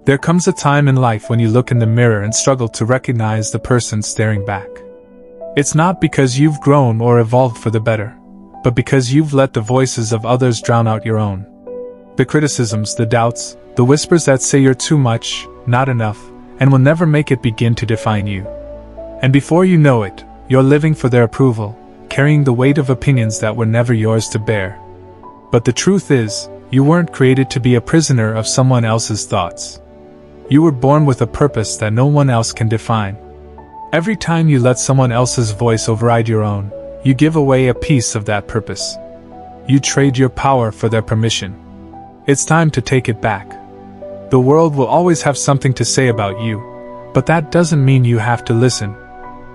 There comes a time in life when you look in the mirror and struggle to recognize the person staring back. It's not because you've grown or evolved for the better, but because you've let the voices of others drown out your own. The criticisms, the doubts, the whispers that say you're too much, not enough, and will never make it begin to define you. And before you know it, you're living for their approval, carrying the weight of opinions that were never yours to bear. But the truth is, you weren't created to be a prisoner of someone else's thoughts. You were born with a purpose that no one else can define. Every time you let someone else's voice override your own, you give away a piece of that purpose. You trade your power for their permission. It's time to take it back. The world will always have something to say about you, but that doesn't mean you have to listen.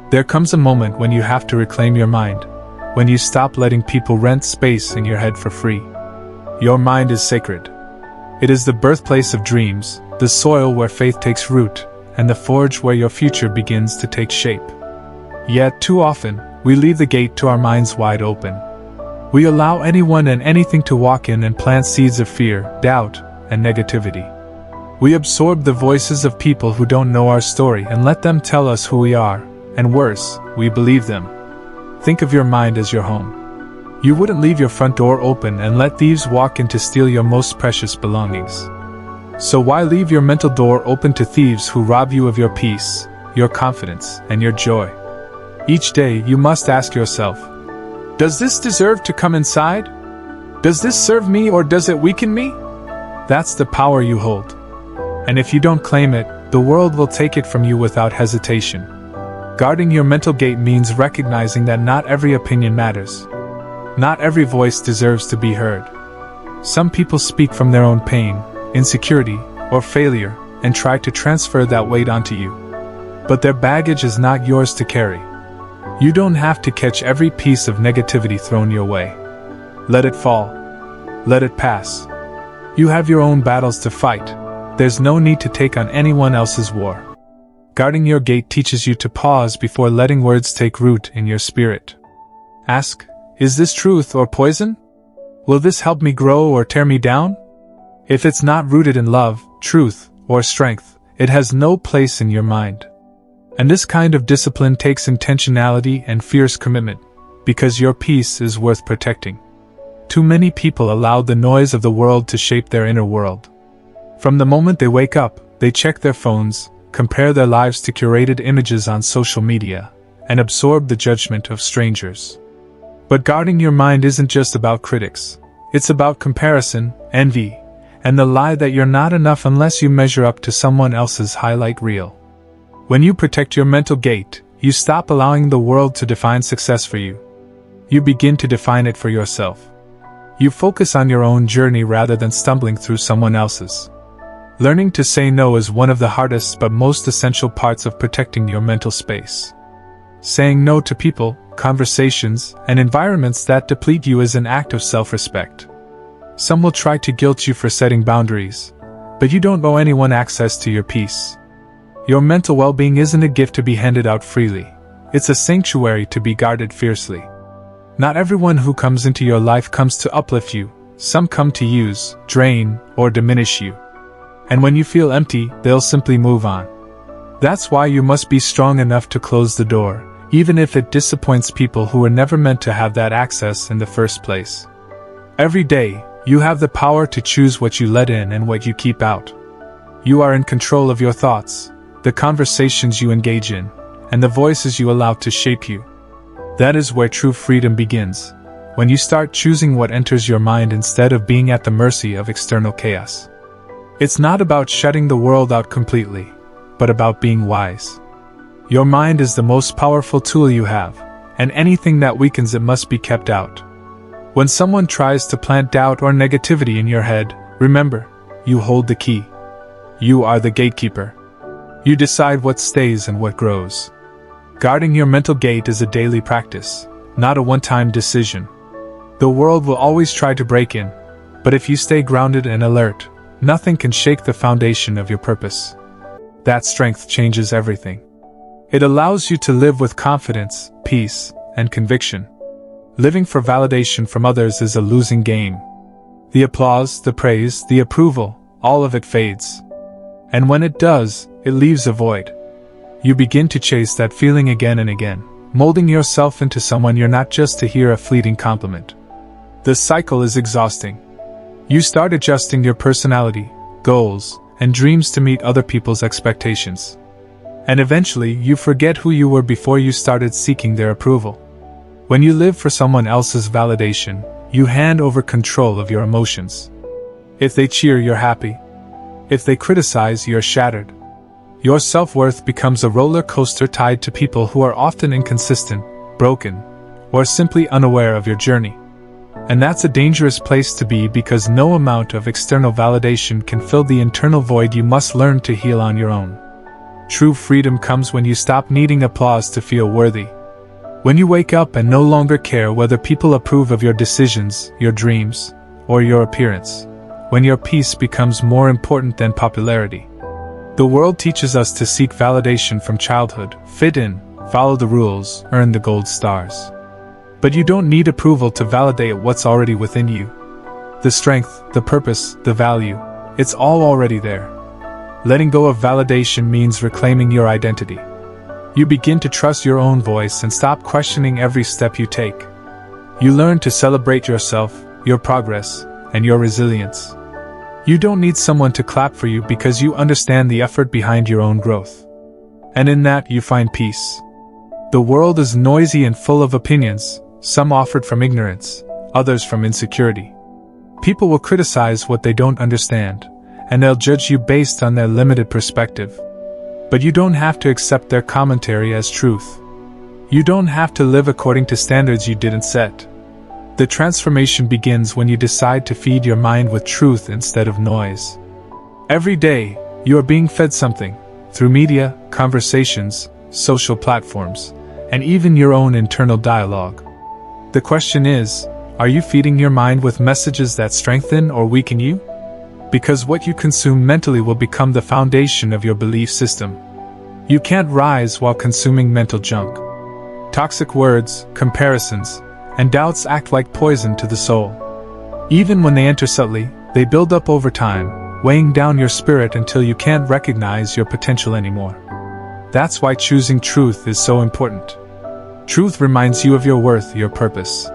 There comes a moment when you have to reclaim your mind, when you stop letting people rent space in your head for free. Your mind is sacred. It is the birthplace of dreams, the soil where faith takes root, and the forge where your future begins to take shape. Yet, too often, we leave the gate to our minds wide open. We allow anyone and anything to walk in and plant seeds of fear, doubt, and negativity. We absorb the voices of people who don't know our story and let them tell us who we are, and worse, we believe them. Think of your mind as your home. You wouldn't leave your front door open and let thieves walk in to steal your most precious belongings. So why leave your mental door open to thieves who rob you of your peace, your confidence, and your joy? Each day you must ask yourself, does this deserve to come inside? Does this serve me or does it weaken me? That's the power you hold. And if you don't claim it, the world will take it from you without hesitation. Guarding your mental gate means recognizing that not every opinion matters. Not every voice deserves to be heard. Some people speak from their own pain, insecurity, or failure, and try to transfer that weight onto you. But their baggage is not yours to carry. You don't have to catch every piece of negativity thrown your way. Let it fall. Let it pass. You have your own battles to fight. There's no need to take on anyone else's war. Guarding your gate teaches you to pause before letting words take root in your spirit. Ask, is this truth or poison? Will this help me grow or tear me down? If it's not rooted in love, truth, or strength, it has no place in your mind. And this kind of discipline takes intentionality and fierce commitment, because your peace is worth protecting. Too many people allow the noise of the world to shape their inner world. From the moment they wake up, they check their phones, compare their lives to curated images on social media, and absorb the judgment of strangers. But guarding your mind isn't just about critics. It's about comparison, envy, and the lie that you're not enough unless you measure up to someone else's highlight reel. When you protect your mental gate, you stop allowing the world to define success for you. You begin to define it for yourself. You focus on your own journey rather than stumbling through someone else's. Learning to say no is one of the hardest but most essential parts of protecting your mental space. Saying no to people, conversations, and environments that deplete you is an act of self-respect. Some will try to guilt you for setting boundaries, but you don't owe anyone access to your peace. Your mental well-being isn't a gift to be handed out freely. It's a sanctuary to be guarded fiercely. Not everyone who comes into your life comes to uplift you. Some come to use, drain, or diminish you. And when you feel empty, they'll simply move on. That's why you must be strong enough to close the door, even if it disappoints people who were never meant to have that access in the first place. Every day, you have the power to choose what you let in and what you keep out. You are in control of your thoughts, the conversations you engage in, and the voices you allow to shape you. That is where true freedom begins, when you start choosing what enters your mind instead of being at the mercy of external chaos. It's not about shutting the world out completely, but about being wise. Your mind is the most powerful tool you have, and anything that weakens it must be kept out. When someone tries to plant doubt or negativity in your head, remember, you hold the key. You are the gatekeeper. You decide what stays and what grows. Guarding your mental gate is a daily practice, not a one-time decision. The world will always try to break in, but if you stay grounded and alert, nothing can shake the foundation of your purpose. That strength changes everything. It allows you to live with confidence, peace, and conviction. Living for validation from others is a losing game. The applause, the praise, the approval, all of it fades. And when it does, it leaves a void. You begin to chase that feeling again and again, molding yourself into someone you're not just to hear a fleeting compliment. The cycle is exhausting. You start adjusting your personality, goals, and dreams to meet other people's expectations. And eventually, you forget who you were before you started seeking their approval. When you live for someone else's validation, you hand over control of your emotions. If they cheer, you're happy. If they criticize, you're shattered. Your self-worth becomes a roller coaster tied to people who are often inconsistent, broken, or simply unaware of your journey. And that's a dangerous place to be because no amount of external validation can fill the internal void you must learn to heal on your own. True freedom comes when you stop needing applause to feel worthy. When you wake up and no longer care whether people approve of your decisions, your dreams, or your appearance. When your peace becomes more important than popularity. The world teaches us to seek validation from childhood, fit in, follow the rules, earn the gold stars. But you don't need approval to validate what's already within you. The strength, the purpose, the value, it's all already there. Letting go of validation means reclaiming your identity. You begin to trust your own voice and stop questioning every step you take. You learn to celebrate yourself, your progress, and your resilience. You don't need someone to clap for you because you understand the effort behind your own growth. And in that you find peace. The world is noisy and full of opinions, some offered from ignorance, others from insecurity. People will criticize what they don't understand, and they'll judge you based on their limited perspective. But you don't have to accept their commentary as truth. You don't have to live according to standards you didn't set. The transformation begins when you decide to feed your mind with truth instead of noise. Every day, you are being fed something, through media, conversations, social platforms, and even your own internal dialogue. The question is, are you feeding your mind with messages that strengthen or weaken you? Because what you consume mentally will become the foundation of your belief system. You can't rise while consuming mental junk. Toxic words, comparisons, and doubts act like poison to the soul. Even when they enter subtly, they build up over time, weighing down your spirit until you can't recognize your potential anymore. That's why choosing truth is so important. Truth reminds you of your worth, your purpose,